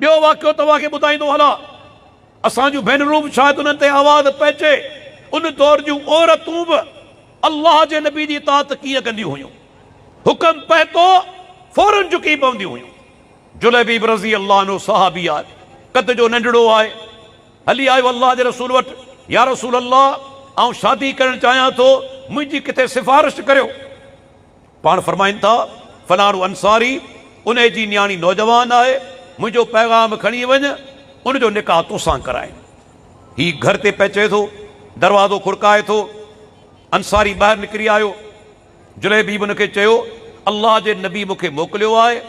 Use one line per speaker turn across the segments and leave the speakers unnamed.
ॿियो वाक़ियो तव्हांखे ॿुधाईंदो हलां। असां जूं भेनरूं बि शायदि उन्हनि ते आवाज़ पइजे, उन दौर जूं औरतूं बि अल्लाह जे नबी जी इताअत कीअं कंदियूं हुयूं। हुकम पए थो फौरन झुकी पवंदियूं हुयूं। जुलैबीब रज़ी अल्लाह अन्हु सहाबी आहे, कद जो नंढड़ो आहे, हली आयो अल्लाह जे रसूल वटि, या रसूल अल्लाह आउं शादी करणु चाहियां थो, मुंहिंजी किथे सिफ़ारिश करियो। पाण फरमाइनि था फलाणो अंसारी, उन जी न्याणी नौजवान आहे, मुंहिंजो पैगाम खणी वञ, उनजो निकाह तोसां कराए। ही घर ते पहुचे थो, दरवाज़ो खुड़काए थो, अंसारी ॿाहिरि निकिरी आयो। जुलैबीब उनखे चयो अल्लाह जे नबी मूंखे मोकिलियो आहे,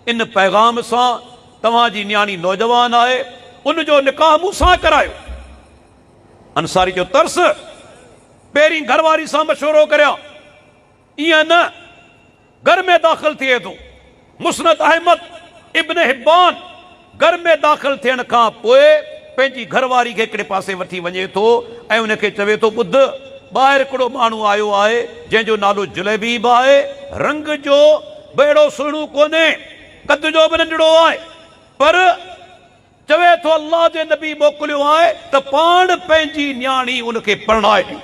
इन पैगाम सां तव्हांजी न्याणी नौजवान आहे, उनजो निकाह मूंसां करायो। अंसारी जो तर्स, पहिरीं घरवारी सां मशवरो करियां, ईअं न, घर में दाख़िल थिए थो। मुस्नद अहमद इब्न हिब्बान घर में दाख़िल थियण खां पोइ पंहिंजी घरवारी खे हिकिड़े पासे वठी वञे थो ऐं उनखे चवे थो, ॿुध, ॿाहिरि हिकिड़ो माण्हू आयो आहे जंहिंजो नालो जुलैबीब आहे, रंग जो बेड़ो सुहिणो कोन्हे, कद जो बि नंढड़ो आहे, पर चवे थो अल्लाह जे नबी मोकिलियो आहे त पाण पंहिंजी न्याणी उनखे परणाए ॾियो।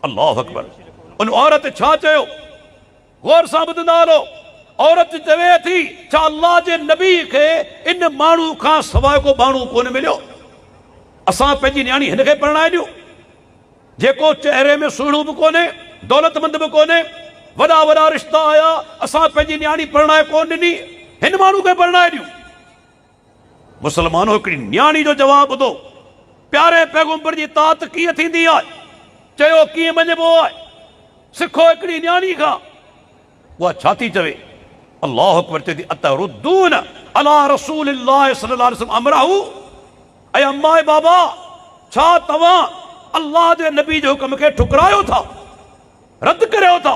अल्लाहु अकबर। उन औरत छा चयो? गौर सां ॿुधंदा हलो। औरत चवे थी, छा अल्लाह जे नबी खे इन माण्हू खां सवाइ को माण्हू कोन मिलियो? असां पंहिंजी न्याणी हिनखे परणाए ॾियूं, जेको चहिरे में सुहिणो बि कोन्हे, दौलतमंद बि कोन्हे, वॾा वॾा रिश्ता आया, असां पंहिंजी न्याणी परणाए कोन ॾिनी, हिन माण्हू खे परणाए ॾियूं। मुसलमानो, हिकिड़ी न्याणी जो जवाबु ॿुधो। प्यारे पैगंबर जी इताअत कीअं थींदी आहे, चयो कीअं मञिबो आहे, सिखो हिकिड़ी न्याणी खां। उहा छा थी चवे? अल्लाहु अकबर। चए थी, अतरुद्दून अला रसूलिल्लाह सल्लल्लाहु अलैहि वसल्लम अमरहू। ऐं अम्मा बाबा, छा तव्हां अल्लाह जे नबी जो हुक्म खे ठुकरायो था, रद्द करियो था?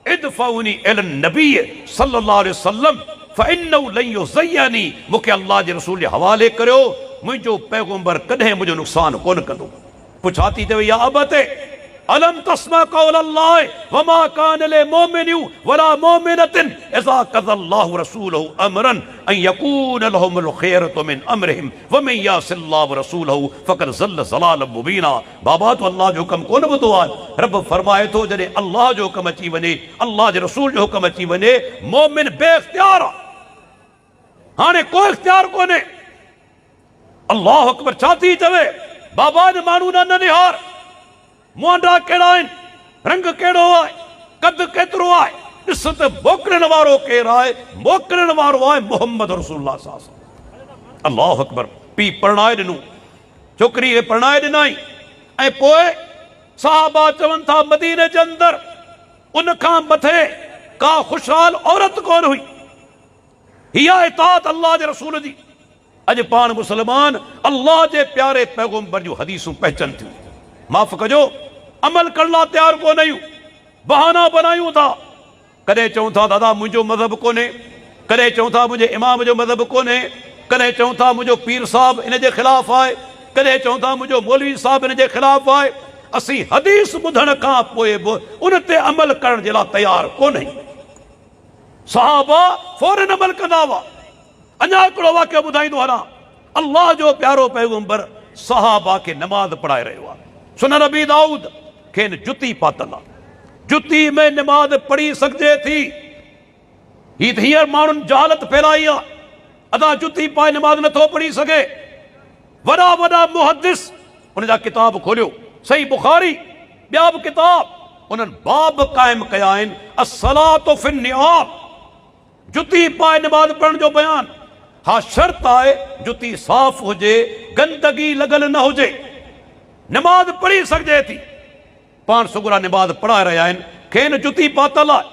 इदफऊनी इलन नबी सल्लल्लाहु अलैहि वसल्लम फइन्नहु लन युज़य्यनी। मूंखे अल्लाह जे रसूल जे हवाले करियो, मुंहिंजो पैगंबर कॾहिं मुंहिंजो नुक़सान कोन कंदो। पुछा थी चवे, या अबते अलम तस्मा कौल अल्लाह वमा कान लिल मोमिनिन वला मोमिनतिन इज़ा क़ज़ल्लाहु रसूलहु अमरन अन यकून लहुमुल खियरतु मिन अमरिहिम वमन यासिल्लाहु रसूलहु फ़क़द ज़ल्ल ज़लालन मुबीना। बाबा, तो अल्लाह जो हुक्म कोन ॿुधो आहे? रब फरमाए थो, जॾहिं अल्लाह जो हुक्म अची वञे, अल्लाह जे रसूल जो हुक्म अची वञे, मोमिन बेइख्तियार आहे, हाणे को इख्तियार कोन्हे। अल्लाहु अकबर। छा थी चवे? बाबा, इन माण्हू न निहार, मुंडा कहिड़ा आहिनि, रंग कहिड़ो आहे, कद केतिरो आहे, ॾिस त मोकिलण वारो केरु आहे? मोकिलण वारो आहे मोहम्मद रसूलुल्लाह सल्लल्लाहु अलैहि वसल्लम। अल्लाहु अकबर। पीउ परणाए ॾिनो, छोकिरी खे परणाए ॾिनाई, ऐं पोइ सहाबा चवनि था मदीने जे अंदरि उन खां मथे का ख़ुशहाल औरत कोन हुई। हीअ इताअत अल्लाह जे रसूल जी। अॼु पाण मुस्लमान अल्लाह जे प्यारे पैगंबर जूं हदीसूं पहचन थियूं, माफ़ कजो, अमल करण लाइ तयारु कोन आहियूं, बहाना बनायूं था। कॾहिं चऊं था दादा मुंहिंजो मज़हब कोन्हे, कॾहिं चऊं था मुंहिंजे इमाम जो मज़हब कोन्हे, कॾहिं चऊं था मुंहिंजो पीर साहिबु इन जे ख़िलाफ़ आहे, कॾहिं चऊं था मुंहिंजो मौलवी साहिबु इन जे ख़िलाफ़ आहे। असीं हदीस ॿुधण खां पोइ बि उन ते अमल करण जे लाइ तयारु कोन आहियूं। सहाबा फौरन अमल कंदा हुआ। अञा हिकिड़ो वाक़ियो ॿुधाईंदो हलां। अल्लाह जो प्यारो पैगंबर सहाबा खे नमाज़ पढ़ाए रहियो आहे। सुनन अबी दाऊद खेनि जुती पातल आहे, जुती में नमाज़ पढ़ी सघिजे थी। ही त हींअर माण्हुनि जहालत फैलाई आहे, अदा जुती पाए नमाज़ नथो पढ़ी सघे। वॾा वॾा मुहद्दिस उन जा किताब खोलियो, सही बुखारी, ॿिया बि किताब, उन्हनि बाब क़ाइमु कया आहिनि, अस्सलातु फिन्निआल, जुती पाए नमाज़ पढ़ण जो बयान। हा, शर्त आहे जुती साफ़ हुजे, गंदगी लॻल न हुजे, नमाज़ पढ़ी सघिजे थी। पाण सुगुरा नमाज़ पढ़ाए रहिया आहिनि, खेनि जुती पातल आहे।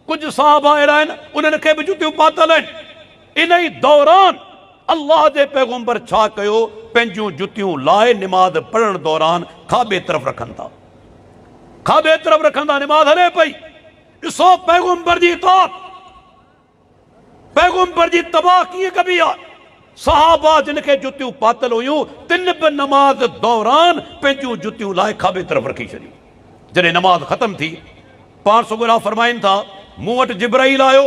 कुझु साहबा अहिड़ा आहिनि, उन्हनि खे बि जुतियूं पातल आहिनि। इन ई दौरान अल्लाह जे पैगंबर छा कयो? पंहिंजूं जुतियूं लाए नमाज़ पढ़ण दौरान खाॿे तरफ़ रखनि था, खाॿे तरफ़ रखंदा, नमाज़ हले पई। ॾिसो पैगंबर जी इताअत, पैगंबर जी तबाह कीअं कबी आहे। सहाबा जिन खे जुतियूं पातल हुयूं, तिन बि नमाज़ दौरान पंहिंजूं जुतियूं लाए खाॿे तरफ़ रखी छॾियूं। जॾहिं नमाज़ ख़तम थी, पाण सुगुरा फरमाइनि था, मूं वटि जिब्राईल आयो,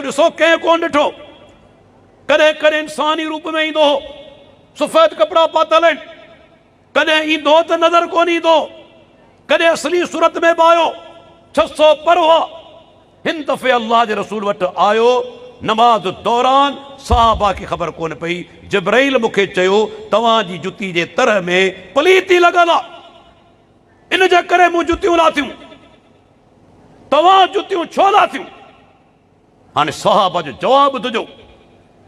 ॾिसो कंहिं कोन ॾिठो, कॾहिं कॾहिं इंसानी रूप में ईंदो हो, सफ़ेद कपिड़ा पातल आहिनि, कॾहिं ईंदो त नज़र कोन ईंदो, कॾहिं असली सूरत में बि आयो, 600 पर हुआ। हिन दफ़े अल्लाह जे रसूल वटि आयो, नमाज दौरान साहबा खे ख़बर कोन पई, जिब्राइल मूंखे चयो तव्हांजी जुती जे तरह में पलीती लॻल आहे, इन जे करे मूं जुतियूं लाथियूं, तव्हां जुतियूं छो लाथियूं? हाणे साहबा जो जवाबु ॾिजो,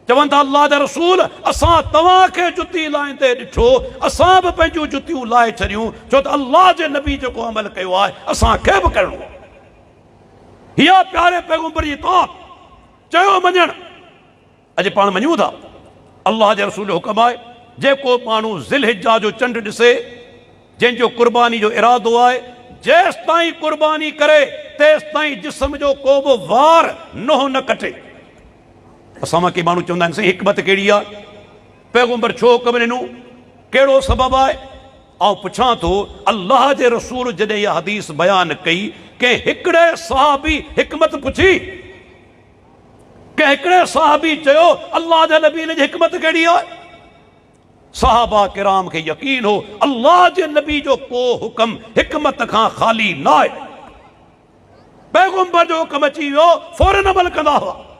चवनि था अल्लाह जा रसूल असां तव्हांखे जुती लाहींदे ॾिठो, असां बि पंहिंजूं जुतियूं लाहे छॾियूं, छो त अल्लाह जे नबी जेको अमल कयो आहे असांखे बि करिणो आहे। हीअ प्यारे पैगंबर जी तौर चयो मञणु। अॼु पाण मञूं था अल्लाह जे रसूल जो हुक्म आहे, जेको माण्हू ज़िलहिज्जा जो चंड ॾिसे, जंहिंजो कुर्बानी जो इरादो आहे, जेसि ताईं कुर्बानी करे तेसि ताईं जिस्म जो को बि वार नोह न कटे। असां मां के माण्हू चवंदा आहिनि साईं हिकमत कहिड़ी आहे, पैगंबर छो हुक्म ॾिनो, कहिड़ो सबबु आहे? आउं पुछां थो, अल्लाह जे रसूल जॾहिं इहा हदीस बयानु कई, कंहिं हिकिड़े सहाबी हिकमत पुछी? कंहिं हिकिड़े सहाबी चयो अल्लाह जे नबी जी हिकमत कहिड़ी आहे? सहाबा किराम खे यकीन हो अल्लाह जे नबी जो को हुक्म हिकमत खां ख़ाली न आहे। पैगंबर जो हुक्म अची वियो, फौरन अमल कंदा हुआ।